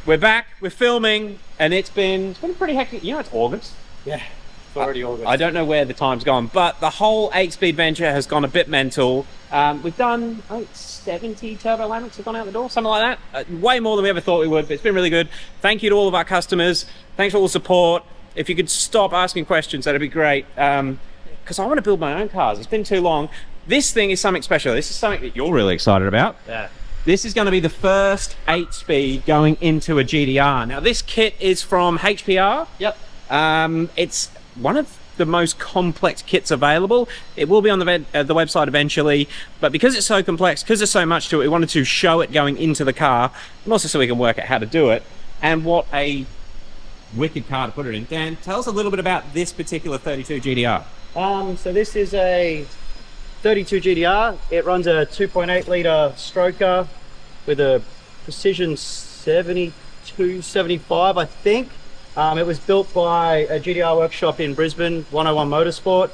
we're back, we're filming, and it's been pretty hectic. You know, it's August. Yeah, it's already August. I don't know where the time's gone, but the whole 8-speed venture has gone a bit mental. We've done, I think, 70 turbo laments have gone out the door, something like that. Way more than we ever thought we would, but it's been really good. Thank you to all of our customers. Thanks for all the support. If you could stop asking questions, that'd be great. Because I want to build my own cars. It's been too long. This thing is something special. This is something that you're really excited about. Yeah. This is going to be the first 8-speed going into a GTR. Now, this kit is from HPR. Yep. It's one of the most complex kits available. It will be on the website eventually, but because it's so complex, because there's so much to it, we wanted to show it going into the car, and also so we can work out how to do it, and what a wicked car to put it in. Dan, tell us a little bit about this particular 32 GTR. So this is a 32 GTR. It runs a 2.8 litre stroker with a precision 7275, I think. It was built by a GTR workshop in Brisbane, 101 Motorsport.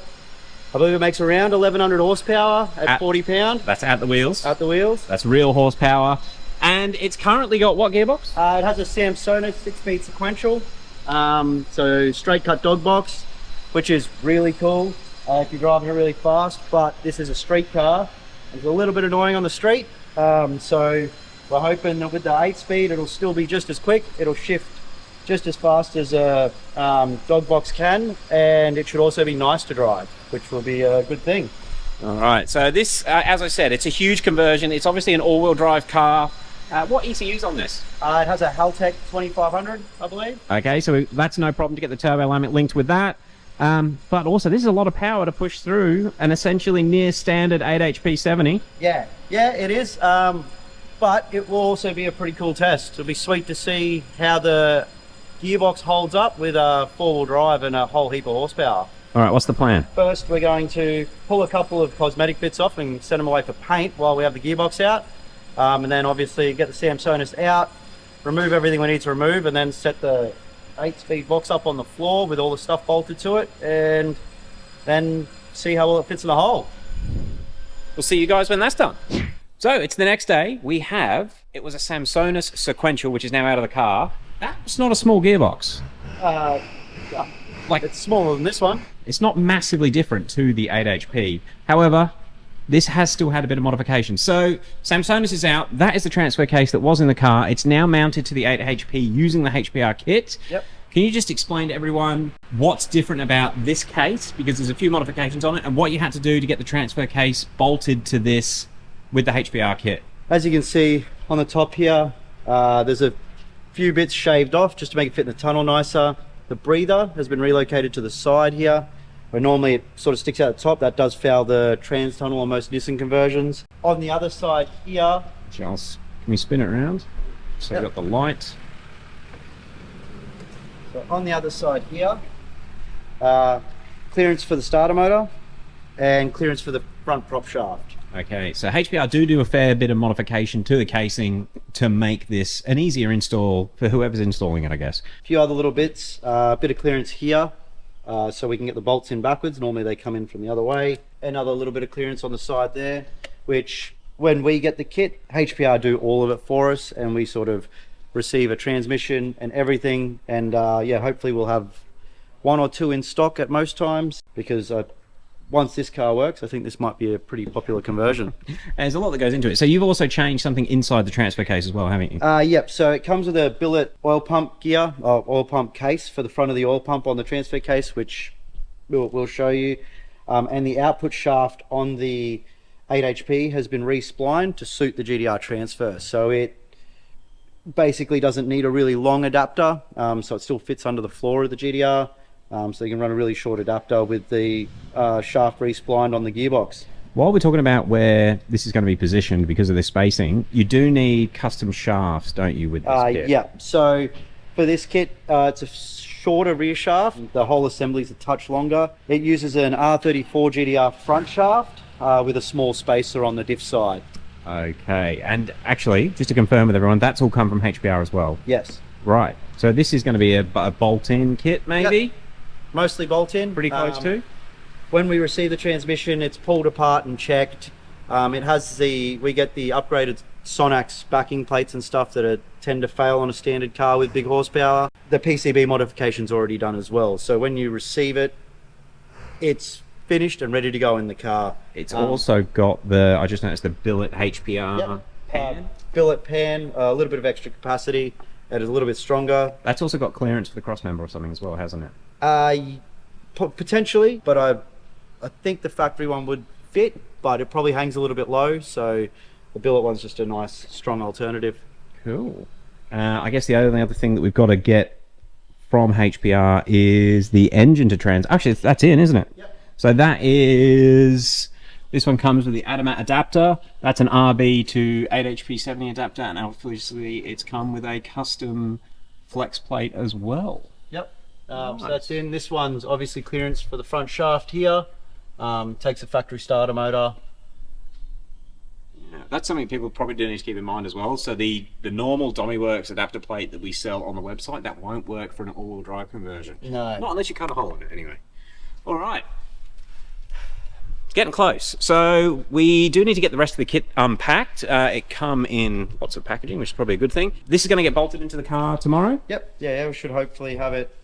I believe it makes around 1100 horsepower at 40 pound. That's at the wheels. At the wheels. That's real horsepower. And it's currently got what gearbox? It has a Samsonite 6-speed sequential. So straight cut dog box, which is really cool if you're driving it really fast, but this is a street car. It's a little bit annoying on the street. So we're hoping that with the 8-speed, it'll still be just as quick. It'll shift just as fast as a dog box can, and it should also be nice to drive, which will be a good thing. All right, so this, as I said, it's a huge conversion. It's obviously an all-wheel drive car. What ECU's on this? It has a Haltech 2500, I believe. Okay, so that's no problem to get the turbo limit linked with that. But also, this is a lot of power to push through an essentially near standard 8HP 70. Yeah, it is. But it will also be a pretty cool test. It'll be sweet to see how the gearbox holds up with a 4-wheel drive and a whole heap of horsepower. All right, what's the plan? First, we're going to pull a couple of cosmetic bits off and send them away for paint while we have the gearbox out. And then obviously get the Samsonite out, remove everything we need to remove, and then set the 8-speed box up on the floor with all the stuff bolted to it, and then see how well it fits in the hole. We'll see you guys when that's done. So it's the next day. It was a Samsonite sequential, which is now out of the car. That's not a small gearbox. Like, it's smaller than this one. It's not massively different to the 8HP. However, this has still had a bit of modification. So Samsonite is out. That is the transfer case that was in the car. It's now mounted to the 8HP using the HPR kit. Yep. Can you just explain to everyone what's different about this case, because there's a few modifications on it, and what you had to do to get the transfer case bolted to this with the HPR kit? As you can see on the top here, there's a few bits shaved off just to make it fit in the tunnel nicer. The breather has been relocated to the side here, where normally it sort of sticks out the top. That does foul the trans tunnel on most Nissan conversions. On the other side here, Charles, can we spin it around? So yep. We've got the light. So on the other side here, clearance for the starter motor and clearance for the front prop shaft. Okay, so HPR do a fair bit of modification to the casing to make this an easier install for whoever's installing it, I guess. A few other little bits, a bit of clearance here, so we can get the bolts in backwards. Normally they come in from the other way. Another little bit of clearance on the side there, which when we get the kit, HPR do all of it for us, and we sort of receive a transmission and everything. And yeah, hopefully we'll have 1 or 2 in stock at most times, because once this car works, I think this might be a pretty popular conversion. There's a lot that goes into it. So you've also changed something inside the transfer case as well, haven't you? Yep, so it comes with a billet oil pump gear, oil pump case for the front of the oil pump on the transfer case, which we'll show you. And the output shaft on the 8HP has been re-splined to suit the GTR transfer. So it basically doesn't need a really long adapter, so it still fits under the floor of the GTR. So you can run a really short adapter with the shaft re-splined on the gearbox. While we're talking about where this is going to be positioned because of the spacing, you do need custom shafts, don't you, with this kit? Yeah, so for this kit, it's a shorter rear shaft. The whole assembly's a touch longer. It uses an R34 GTR front shaft with a small spacer on the diff side. Okay, and actually, just to confirm with everyone, that's all come from HPR as well? Yes. Right, so this is going to be a bolt-in kit, maybe? Yep. Mostly bolt-in. Pretty close to? When we receive the transmission, it's pulled apart and checked. It has we get the upgraded Sonax backing plates and stuff that tend to fail on a standard car with big horsepower. The PCB modification's already done as well. So when you receive it, it's finished and ready to go in the car. It's also got the, I just noticed the billet HPR pan. Billet pan, a little bit of extra capacity. It is a little bit stronger. That's also got clearance for the crossmember or something as well, hasn't it? Potentially, but I think the factory one would fit, but it probably hangs a little bit low, so the billet one's just a nice, strong alternative. Cool. I guess the only other thing that we've got to get from HPR is the engine to trans. Actually, that's in, isn't it? Yep. So that is... This one comes with the Adamat adapter. That's an RB to 8HP70 adapter, and obviously it's come with a custom flex plate as well. Yep. Nice. So that's in. This one's obviously clearance for the front shaft here. Takes a factory starter motor. Yeah, that's something people probably do need to keep in mind as well. So the normal Domiworks adapter plate that we sell on the website, that won't work for an all-wheel drive conversion. No. Not unless you cut a hole in it anyway. All right. It's getting close. So we do need to get the rest of the kit unpacked. It come in lots of packaging, which is probably a good thing. This is going to get bolted into the car tomorrow? Yep. Yeah, we should hopefully have it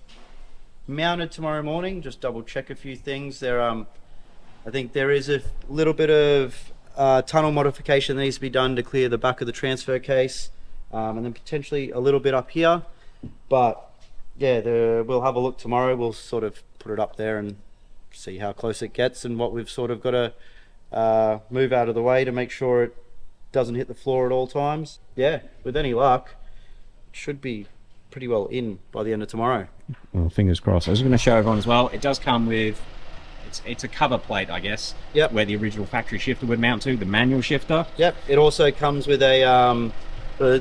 mounted tomorrow morning. Just double check a few things. I think there is a little bit of tunnel modification that needs to be done to clear the back of the transfer case, and then potentially a little bit up here. But yeah, we'll have a look tomorrow. We'll sort of put it up there and see how close it gets and what we've sort of got to move out of the way to make sure it doesn't hit the floor at all times. Yeah, with any luck, it should be pretty well in by the end of tomorrow. Well, fingers crossed. I was going to show everyone as well. It does come with, it's a cover plate, I guess. Yep. Where the original factory shifter would mount to, the manual shifter. Yep. It also comes with the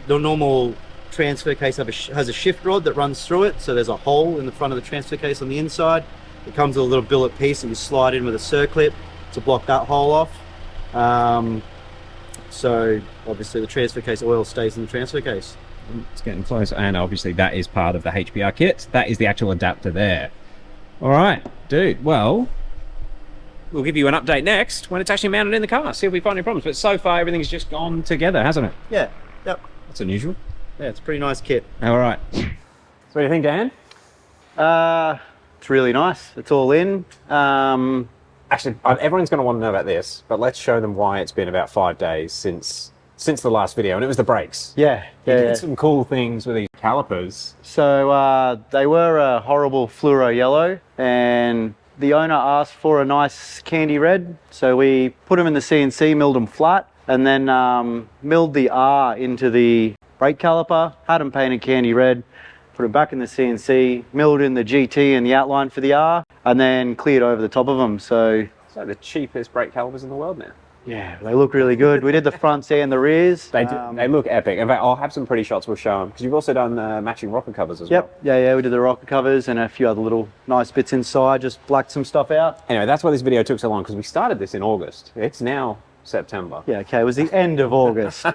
normal transfer case has a shift rod that runs through it. So there's a hole in the front of the transfer case on the inside. It comes with a little billet piece that you slide in with a circlip to block that hole off. So obviously the transfer case oil stays in the transfer case. It's getting close, and obviously that is part of the HPR kit. That is the actual adapter there. All right, dude. Well, we'll give you an update next when it's actually mounted in the car. See if we find any problems. But so far, everything's just gone together, hasn't it? Yeah. Yep. That's unusual. Yeah, it's a pretty nice kit. All right. So what do you think, Dan? It's really nice. It's all in. Actually, everyone's going to want to know about this, but let's show them why it's been about 5 days since the last video, and it was the brakes. Yeah. You did some cool things with these calipers. So they were a horrible fluoro yellow, and the owner asked for a nice candy red. So we put them in the CNC, milled them flat, and then milled the R into the brake caliper, had them painted candy red, put it back in the CNC, milled in the GT and the outline for the R, and then cleared over the top of them. So It's like the cheapest brake calipers in the world now. yeah, they look really good. We did the fronts and the rears. They do, they look epic. In fact, I'll have some pretty shots we'll show them, because you've also done matching rocker covers as well. Yep, yeah, we did the rocker covers and a few other little nice bits inside, just blacked some stuff out. Anyway, that's why this video took so long, because we started this in August. It's now September. Yeah, okay, it was the end of August.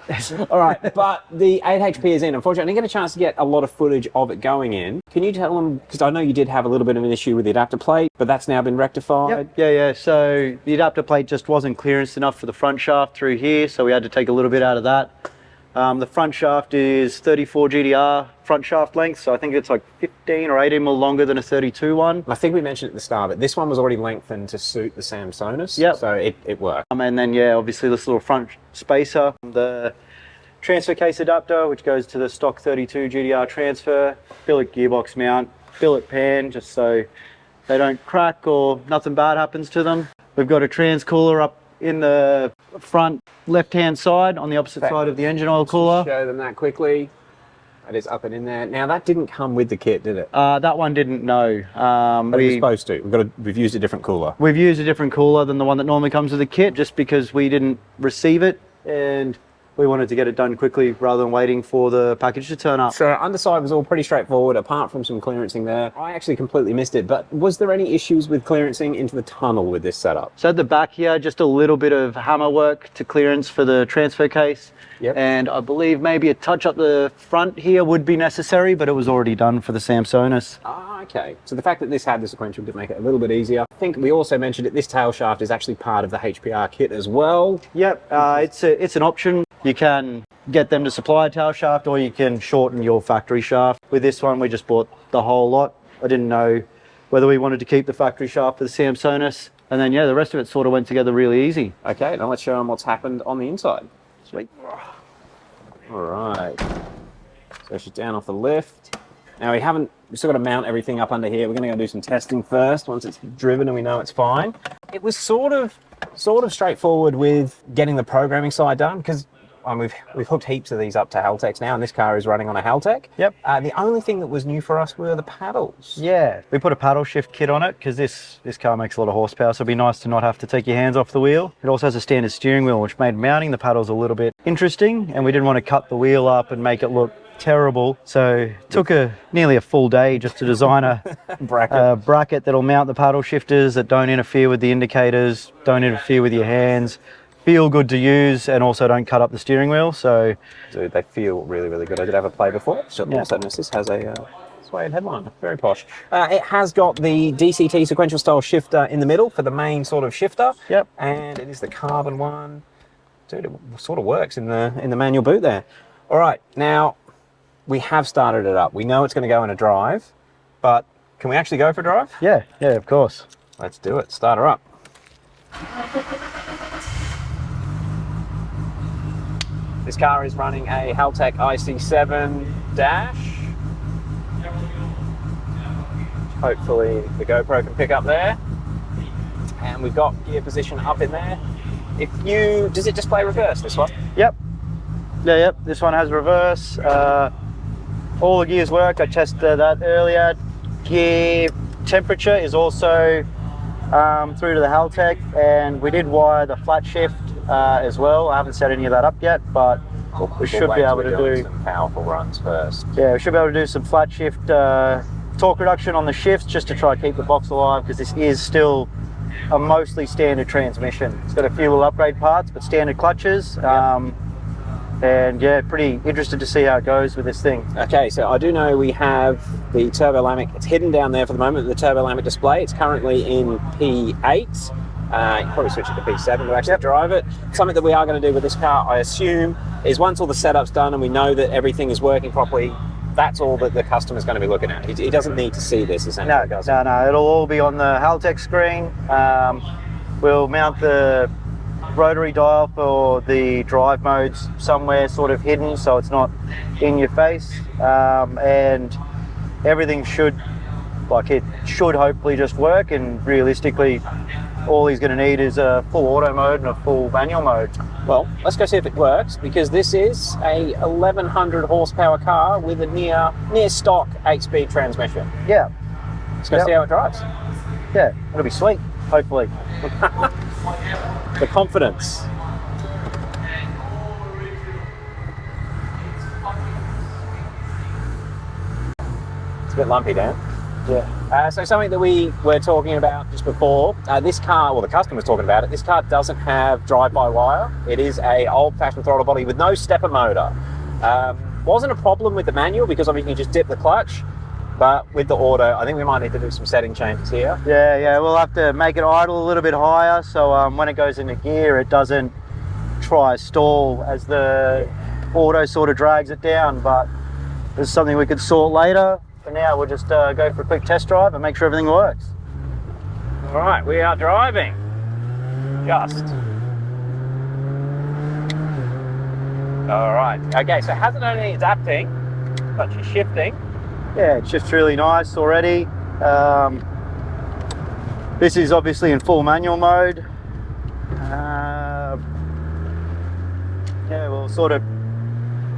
All right, but the 8HP is in. Unfortunately, I didn't get a chance to get a lot of footage of it going in. Can you tell them, because I know you did have a little bit of an issue with the adapter plate, but that's now been rectified? Yep. Yeah, so the adapter plate just wasn't clearance enough for the front shaft through here, so we had to take a little bit out of that. The front shaft is 34 GDR front shaft length, so I think it's like 15 or 18 mil longer than a 32 one. I think we mentioned at the start, but this one was already lengthened to suit the Samsonus, Yep. so it worked. And then, yeah, obviously this little front spacer, the transfer case adapter, which goes to the stock 32 GDR transfer, billet gearbox mount, billet pan, just so they don't crack or nothing bad happens to them. We've got a trans cooler up in the front left-hand side on the opposite side of the engine oil cooler. Show them that quickly. That is up and in there. Now, that didn't come with the kit, did it? That one didn't, no. But it was supposed to. We've used a different cooler. We've used a different cooler than the one that normally comes with the kit, just because we didn't receive it and we wanted to get it done quickly rather than waiting for the package to turn up. So underside was all pretty straightforward, apart from some clearancing there. I actually completely missed it, but was there any issues with clearancing into the tunnel with this setup? So at the back here, just a little bit of hammer work to clearance for the transfer case. Yep. And I believe maybe a touch up the front here would be necessary, but it was already done for the Samsonus. Ah, Okay, so the fact that this had the sequential did make it a little bit easier. I think we also mentioned that this tail shaft is actually part of the HPR kit as well. Yep, it's an option. You can get them to supply a tail shaft, or you can shorten your factory shaft. With this one, we just bought the whole lot. I didn't know whether we wanted to keep the factory shaft for the Samsonus, and then yeah, the rest of it sort of went together really easy. Okay, now let's show them what's happened on the inside. Sweet. All right, so she's down off the lift. Now we've still got to mount everything up under here. We're going to go do some testing first once it's driven and we know it's fine. It was sort of straightforward with getting the programming side done, because we've hooked heaps of these up to Haltecs now, and this car is running on a Haltec. Yep. The only thing that was new for us were the paddles. Yeah, we put a paddle shift kit on it because this car makes a lot of horsepower, so it'd be nice to not have to take your hands off the wheel. It also has a standard steering wheel, which made mounting the paddles a little bit interesting, and we didn't want to cut the wheel up and make it look terrible, so it took nearly a full day just to design a bracket that'll mount the paddle shifters that don't interfere with the indicators, don't interfere with your hands, feel good to use, and also don't cut up the steering wheel. So dude, they feel really, really good. I did have a play before. So yeah. Also, this has a suede headliner, very posh. It has got the DCT sequential style shifter in the middle for the main sort of shifter. Yep. And it is the carbon one. Dude, it sort of works in the manual boot there. All right, now we have started it up. We know it's going to go in a drive, but can we actually go for a drive? Yeah, of course. Let's do it. Start her up. This car is running a Haltec IC7 dash. Hopefully the GoPro can pick up there. And we've got gear position up in there. Does it display reverse, this one? Yep. Yep. This one has reverse. All the gears work. I tested that earlier. Gear temperature is also through to the Haltec, and we did wire the flat shift as well. I haven't set any of that up yet, but we should be able to do some powerful runs first. Yeah, we should be able to do some flat shift torque reduction on the shifts just to try to keep the box alive, because this is still a mostly standard transmission. It's got a few little upgrade parts, but standard clutches. And yeah, pretty interested to see how it goes with this thing. Okay, so I do know we have the Turbolamic. It's hidden down there for the moment, the Turbolamic display. It's currently in P8. You can probably switch it to P7 to actually drive it. Something that we are going to do with this car, I assume, is once all the setup's done and we know that everything is working properly, that's all that the customer's going to be looking at. He doesn't need to see this, essentially. No, it'll all be on the Haltec screen. We'll mount the rotary dial for the drive modes somewhere sort of hidden, so it's not in your face, and everything should hopefully just work, and realistically all he's going to need is a full auto mode and a full manual mode. Well, let's go see if it works, because this is a 1100 horsepower car with a near stock 8-speed transmission. Yeah. Let's go see how it drives. Yeah, it'll be sweet, hopefully. The confidence. It's a bit lumpy, Dan. Yeah. So something that we were talking about just before, this car, well, the customer was talking about it, this car doesn't have drive-by-wire. It is a old-fashioned throttle body with no stepper motor. Wasn't a problem with the manual, because obviously you can just dip the clutch. But with the auto, I think we might need to do some setting changes here. Yeah, we'll have to make it idle a little bit higher, so when it goes into gear, it doesn't try stall as the auto sort of drags it down, but there's something we could sort later. For now, we'll just go for a quick test drive and make sure everything works. All right, we are driving. All right, okay, so it hasn't only adapting, but she's shifting. Yeah, it shifts really nice already. This is obviously in full manual mode. Yeah, we'll sort of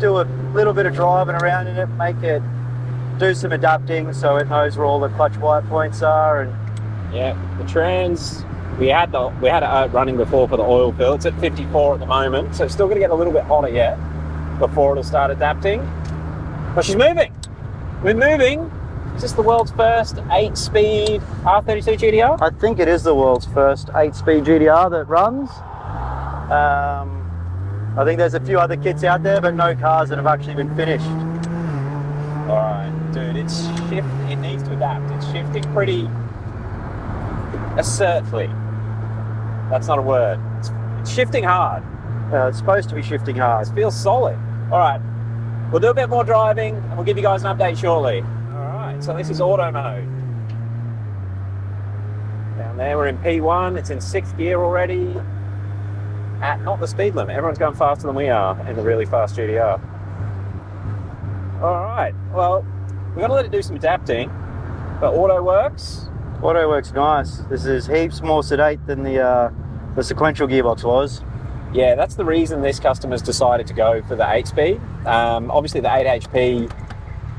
do a little bit of driving around in it, do some adapting so it knows where all the clutch wire points are. And yeah, the trans, we had it running before for the oil fill. It's at 54 at the moment, so it's still going to get a little bit hotter yet before it'll start adapting. But she's moving. We're moving. Is this the world's first 8-speed R32 GTR? I think it is the world's first 8-speed GTR that runs. I think there's a few other kits out there, but no cars that have actually been finished. All right. Dude, it needs to adapt. It's shifting pretty assertly. That's not a word. It's shifting hard. It's supposed to be shifting hard. It feels solid. All right, we'll do a bit more driving and we'll give you guys an update shortly. All right, so this is auto mode. Down there, we're in P1. It's in 6th gear already. At not the speed limit. Everyone's going faster than we are in the really fast GTR. All right, well, we're going to let it do some adapting, but auto works. Auto works nice. This is heaps more sedate than the sequential gearbox was. Yeah, that's the reason this customer's decided to go for the 8-speed. Obviously the 8 HP,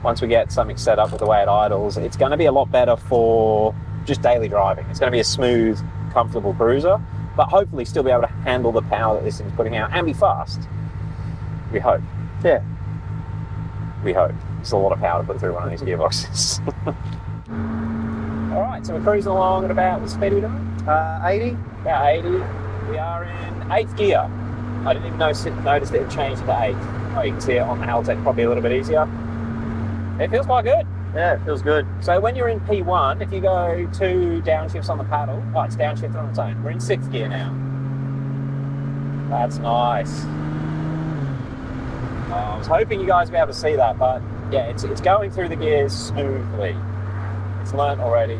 once we get something set up with the way it idles, it's going to be a lot better for just daily driving. It's going to be a smooth, comfortable cruiser, but hopefully still be able to handle the power that this thing's putting out and be fast. We hope. Yeah. We hope. It's a lot of power to put through one of these gearboxes. All right, so we're cruising along at about, what speed are we doing? 80. About 80. We are in 8th gear. I didn't even notice it had changed to 8th. Oh, you can see it on the Haltech, probably a little bit easier. It feels quite good. Yeah, it feels good. So when you're in P1, if you go 2 downshifts on the paddle, oh, it's downshift on its own. We're in 6th gear now. That's nice. I was hoping you guys would be able to see that, but yeah, it's going through the gears smoothly. It's learnt already.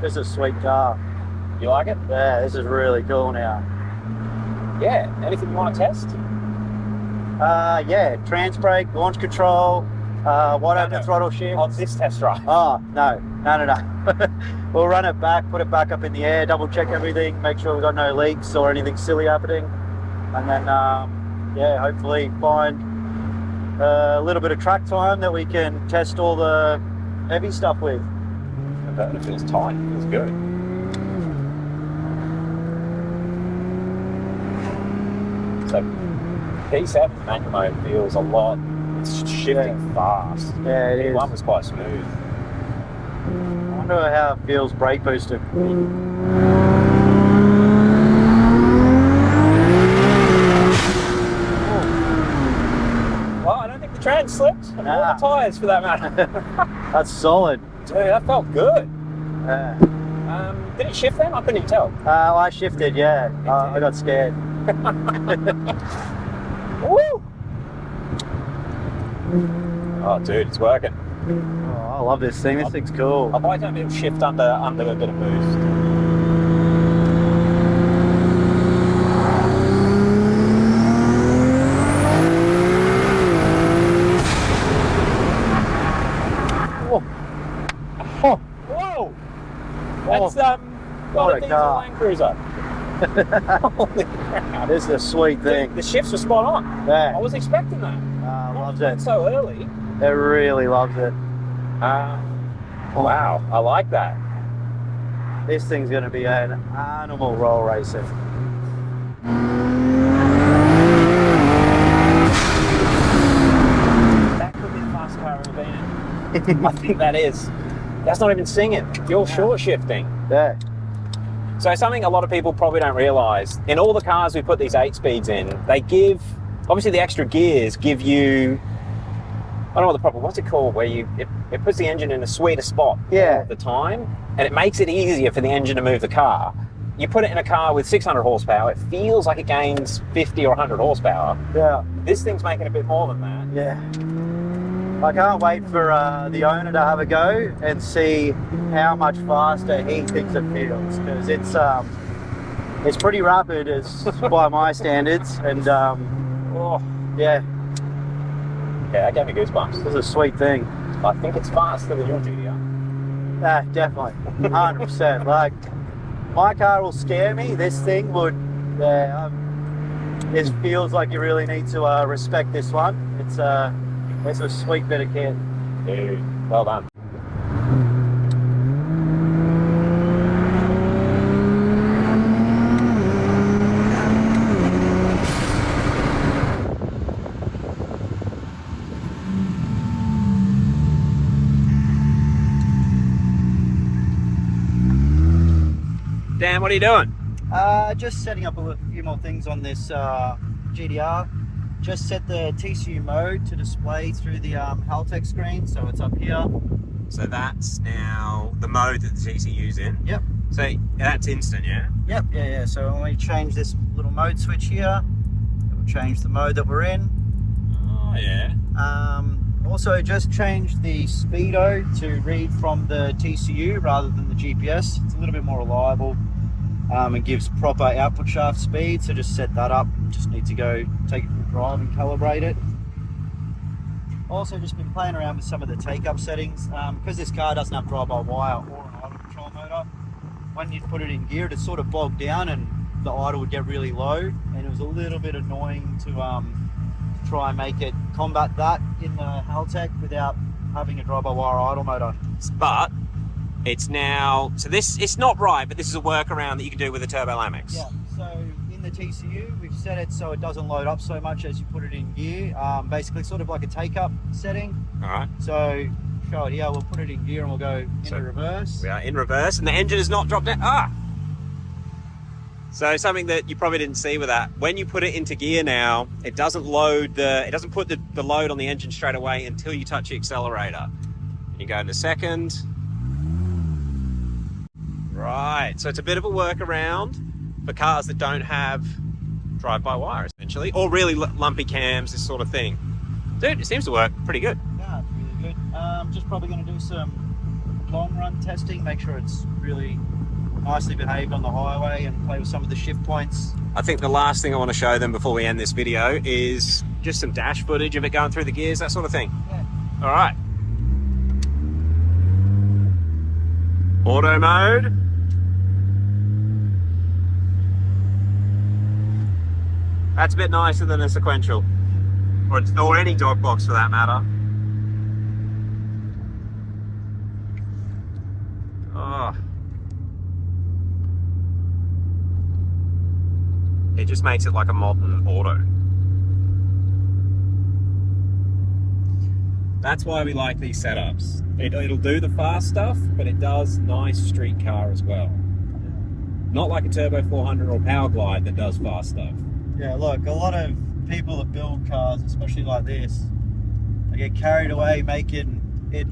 This is a sweet car. You like it? Yeah, this is really cool now. Yeah, anything you want to test? Yeah, trans brake, launch control, wide open throttle shift. On this test drive? Oh, no. We'll run it back, put it back up in the air, double check everything, make sure we've got no leaks or anything silly happening. And then, yeah, hopefully find a little bit of track time that we can test all the heavy stuff with. It feels tight, it feels good. So P7 manual mode feels a lot, it's shifting fast. Yeah, it is. P1 was quite smooth. I wonder how it feels brake boosted. Well, I don't think the trans slipped, or the tyres for that matter. That's solid. Dude, that felt good. Yeah. Did it shift then? I couldn't even tell. I shifted, yeah. I got scared. Woo! Oh, dude, it's working. Oh, I love this thing. This thing's cool. I might have a shift under a bit of boost. Oh, whoa! That's what a diesel car. Land Cruiser. Holy crap! this is a sweet thing. Dude, the shifts were spot on. Yeah. I was expecting that. Loves Not it. so early. It really loves it. Wow, I like that. This thing's going to be an animal roll racing. That could be the fastest car I've ever been in. I think that is. That's not even singing. You're short shifting. Yeah. So something a lot of people probably don't realise, in all the cars we put these 8 speeds in, they give, obviously the extra gears give you, I don't know what the proper, what's it called, where it puts the engine in a sweeter spot all of the time, and it makes it easier for the engine to move the car. You put it in a car with 600 horsepower, it feels like it gains 50 or 100 horsepower. Yeah. This thing's making a bit more than that. Yeah. I can't wait for the owner to have a go and see how much faster he thinks it feels, because it's pretty rapid by my standards, and yeah, that gave me goosebumps. it's a sweet thing. I think it's faster than your GTR. Definitely, 100%. Like, my car will scare me. This thing would. It feels like you really need to respect this one. It's a sweet bit of kit. Dude, well done. Dan, what are you doing? Just setting up a few more things on this GTR. just set the TCU mode to display through the Haltech screen, so it's up here. So that's now the mode that the TCU's in. Yep. So that's instant, yeah? Yep, yeah. So when we change this little mode switch here, it will change the mode that we're in. Oh, yeah. Also just changed the speedo to read from the TCU rather than the GPS. It's a little bit more reliable. It gives proper output shaft speed, so just set that up. Just need to go take it for a drive and calibrate it. Also just been playing around with some of the take-up settings. Because this car doesn't have drive-by-wire or an idle control motor, when you put it in gear, it sort of bogged down and the idle would get really low, and it was a little bit annoying to try and make it combat that in the Haltech without having a drive-by-wire idle motor. But it's now, so this, it's not right, but this is a workaround that you can do with a Turbo Lamex. Yeah, so in the TCU, we've set it so it doesn't load up so much as you put it in gear. Basically sort of like a take-up setting. All right. So, show it here, we'll put it in gear and we'll go into reverse. We are in reverse, and the engine has not dropped down. Ah! So something that you probably didn't see with that, when you put it into gear now, it doesn't load it doesn't put the load on the engine straight away until you touch the accelerator. You go into second. Right, so it's a bit of a workaround for cars that don't have drive-by-wire, essentially, or really lumpy cams, this sort of thing. Dude, it seems to work pretty good. Yeah, it's really good. Just probably going to do some long-run testing, make sure it's really nicely behaved on the highway and play with some of the shift points. I think the last thing I want to show them before we end this video is just some dash footage of it going through the gears, that sort of thing. Yeah. All right. Auto mode. That's a bit nicer than a sequential, or any dog box for that matter. Oh. It just makes it like a modern auto. That's why we like these setups. It'll do the fast stuff, but it does nice street car as well. Not like a Turbo 400 or Power Glide that does fast stuff. Yeah, look, a lot of people that build cars, especially like this, they get carried away making it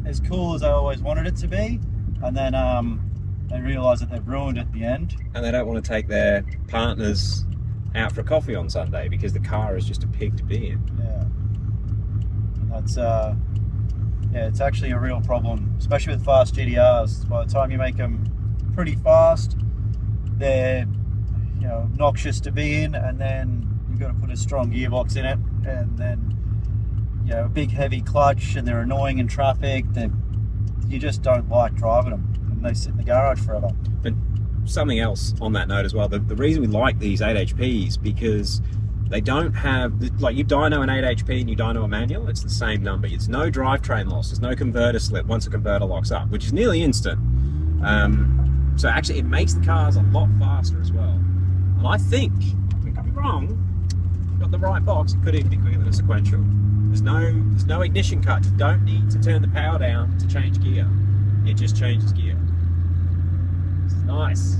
as cool as they always wanted it to be, and then they realise that they've ruined it at the end. And they don't want to take their partners out for a coffee on Sunday because the car is just a pig to be in. Yeah. And that's, yeah, it's actually a real problem, especially with fast GTRs. By the time you make them pretty fast, they're, you know, obnoxious to be in, and then you've got to put a strong gearbox in it, and then, you know, a big heavy clutch, and they're annoying in traffic. You just don't like driving them, and they sit in the garage forever. And something else on that note as well, the reason we like these 8HPs, because they don't have, like, you dyno an 8HP and you dyno a manual, it's the same number. It's no drivetrain loss, there's no converter slip once a converter locks up, which is nearly instant. So actually it makes the cars a lot faster as well. And I think, I could be wrong, got the right box, it could even be quicker than a sequential. There's no ignition cut. You don't need to turn the power down to change gear. It just changes gear. It's nice.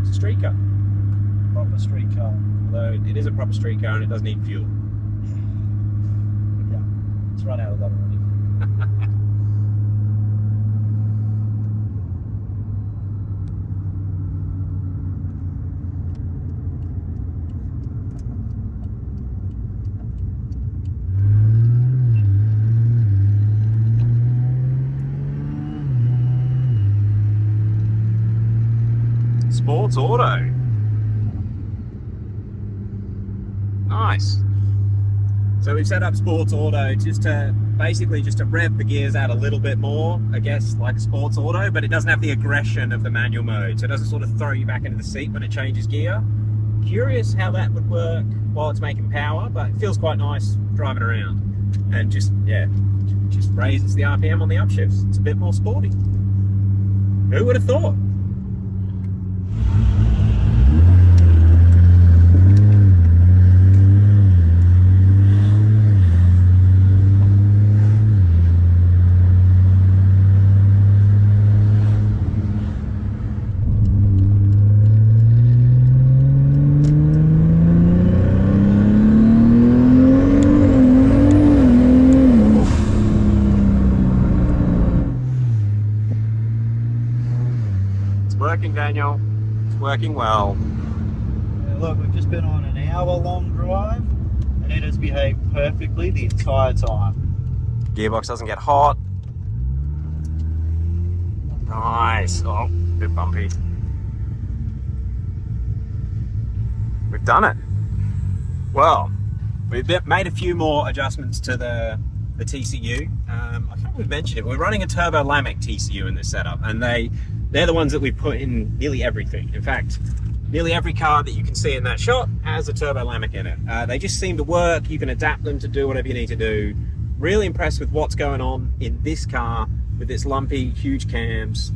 It's a street car. Proper street car. Although it is a proper street car and it does need fuel. Yeah, it's run out of that already. Sports Auto. Nice. So we've set up Sports Auto just to rev the gears out a little bit more, I guess, like a Sports Auto, but it doesn't have the aggression of the manual mode, so it doesn't sort of throw you back into the seat when it changes gear. Curious how that would work while it's making power, but it feels quite nice driving around. And just raises the RPM on the upshifts. It's a bit more sporty. Who would have thought? manual. It's working well. Yeah, look, we've just been on an hour-long drive, and it has behaved perfectly the entire time. Gearbox doesn't get hot. Nice. Oh, bit bumpy. We've done it. Well, we've made a few more adjustments to the TCU. I can't remember if we mentioned it. We're running a turbo Lamech TCU in this setup, and they're the ones that we put in nearly everything. In fact, nearly every car that you can see in that shot has a turbo Lamech in it. They just seem to work. You can adapt them to do whatever you need to do. Really impressed with what's going on in this car with its lumpy, huge cams.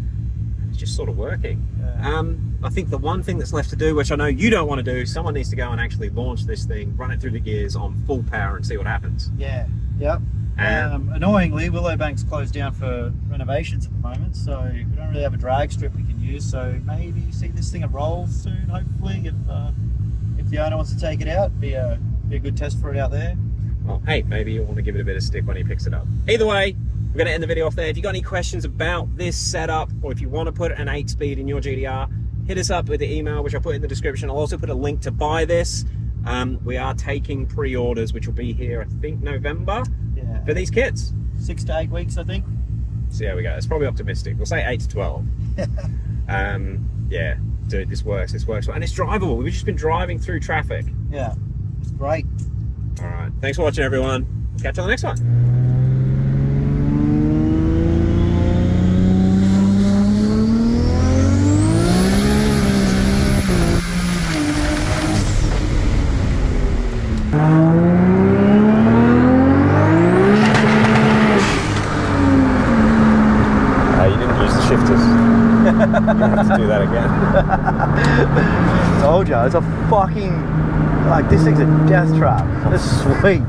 It's just sort of working. Yeah. I think the one thing that's left to do, which I know you don't want to do, someone needs to go and actually launch this thing, run it through the gears on full power and see what happens. Yeah, yep. Annoyingly, Willowbank's closed down for renovations at the moment, so we don't really have a drag strip we can use, so maybe see this thing a roll soon, hopefully, if the owner wants to take it out. Be a good test for it out there. Well, hey, maybe you'll want to give it a bit of stick when he picks it up. Either way, we're going to end the video off there. If you've got any questions about this setup, or if you want to put an 8-speed in your GTR, hit us up with the email, which I'll put in the description. I'll also put a link to buy this. We are taking pre-orders, which will be here, I think, November, yeah, for these kits. 6 to 8 weeks, I think. So there we go. It's probably optimistic. We'll say 8 to 12. Yeah, dude, this works. This works well. And it's drivable. We've just been driving through traffic. Yeah, it's great. All right. Thanks for watching, everyone. Catch you on the next one. You didn't use the shifters. You have to do that again. Told you, it's a fucking, like, this thing's a death trap. That's sweet.